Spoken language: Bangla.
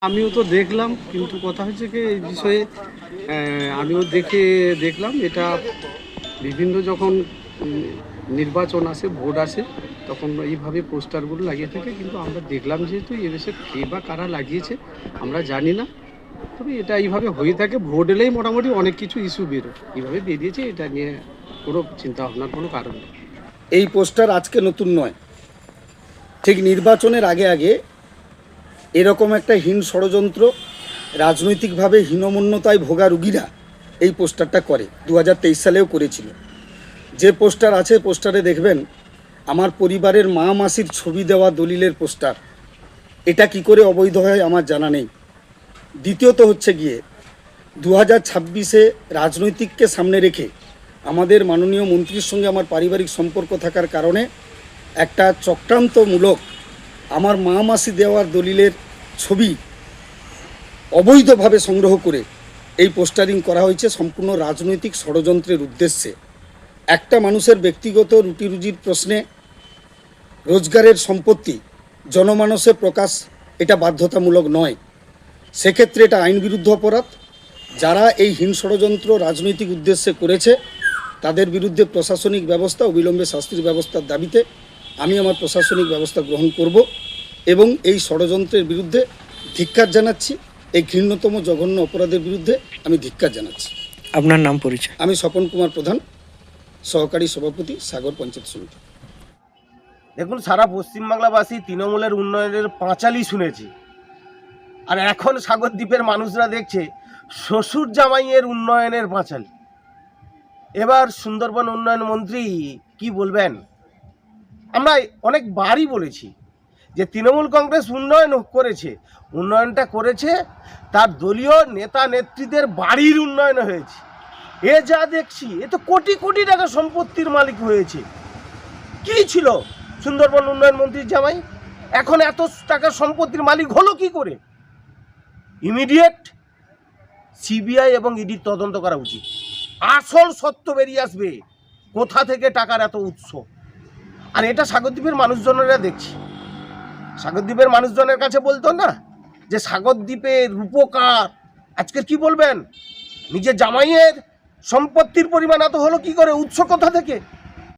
আমিও তো দেখলাম, কিন্তু কথা হচ্ছে কি এই বিষয়ে আমিও দেখলাম এটা বিভিন্ন যখন নির্বাচন আসে, ভোট আসে, তখন এইভাবে পোস্টারগুলো লাগিয়ে থাকে। কিন্তু আমরা দেখলাম যেহেতু এদেশে কে বা কারা লাগিয়েছে আমরা জানি না, তবে এটা এইভাবে হয়ে থাকে। ভোট এলেই মোটামুটি অনেক কিছু ইস্যু বেরোয়, এইভাবে বেরিয়েছে। এটা নিয়ে কোনো চিন্তা ভাবনার কোনো কারণ নেই। এই পোস্টার আজকে নতুন নয়, ঠিক নির্বাচনের আগে আগে এরকম একটা হীন ষড়যন্ত্র, রাজনৈতিকভাবে হীনমন্যতায় ভোগা রুগীরা এই পোস্টারটা করে। 2023 সালেও করেছিল। যে পোস্টার আছে, পোস্টারে দেখবেন আমার পরিবারের মা মাসির ছবি দেওয়া দলিলের পোস্টার। এটা কি করে অবৈধ হয় আমার জানা নেই। দ্বিতীয়ত হচ্ছে গিয়ে 2026-এ রাজনৈতিককে সামনে রেখে আমাদের মাননীয় মন্ত্রীর সঙ্গে আমার পারিবারিক সম্পর্ক থাকার কারণে একটা চক্রান্তমূলক আমার মা মাসি দেওয়ার দলিলের ছবি অবৈধভাবে সংগ্রহ করে এই পোস্টারিং করা হয়েছে সম্পূর্ণ রাজনৈতিক ষড়যন্ত্রের উদ্দেশ্যে। একটা মানুষের ব্যক্তিগত রুটি রুজির প্রশ্নে রোজগারের সম্পত্তি জনমানসে প্রকাশ এটা বাধ্যতামূলক নয়। সেক্ষেত্রে এটা আইন বিরুদ্ধ অপরাধ। যারা এই হীন ষড়যন্ত্র রাজনৈতিক উদ্দেশ্যে করেছে তাদের বিরুদ্ধে প্রশাসনিক ব্যবস্থা, অবিলম্বে শাস্তির ব্যবস্থার দাবিতে আমি আমার প্রশাসনিক ব্যবস্থা গ্রহণ করব এবং এই ষড়যন্ত্রের বিরুদ্ধে ধিক্কার জানাচ্ছি। এই ঘৃণ্যতম জঘন্য অপরাধের বিরুদ্ধে আমি ধিক্কার জানাচ্ছি। আপনার নাম পরিচয়? আমি স্বপন কুমার প্রধান, সহকারী সভাপতি, সাগর পঞ্চায়েত সমিতি। দেখুন, সারা পশ্চিমবাংলাবাসী তৃণমূলের উন্নয়নের পাঁচালি শুনেছি, আর এখন সাগরদ্বীপের মানুষরা দেখছে শ্বশুর জামাইয়ের উন্নয়নের পাঁচালি। এবার সুন্দরবন উন্নয়ন মন্ত্রী কি বলবেন? আমরা অনেকবারই বলেছি যে তৃণমূল কংগ্রেস উন্নয়নটা করেছে তার দলীয় নেতা নেত্রীদের বাড়ির উন্নয়ন হয়েছে। এ যা দেখছি, এ তো কোটি কোটি টাকা সম্পত্তির মালিক হয়েছে। কি ছিল সুন্দরবন উন্নয়ন মন্ত্রীর জামাই? এখন এত টাকার সম্পত্তির মালিক হলো কি করে? ইমিডিয়েট সিবিআই এবং ইডির তদন্ত করা উচিত। আসল সত্য বেরিয়ে আসবে কোথা থেকে টাকার এত উৎস। আর এটা সাগরদ্বীপের মানুষজনেরা দেখছি। সাগরদ্বীপের মানুষজনের কাছে বলতো না যে সাগরদ্বীপের রূপকার, আজকে কি বলবেন? নিজের জামাইয়ের সম্পত্তির পরিমাণ এত হলো কি করে? উৎস কোথা থেকে?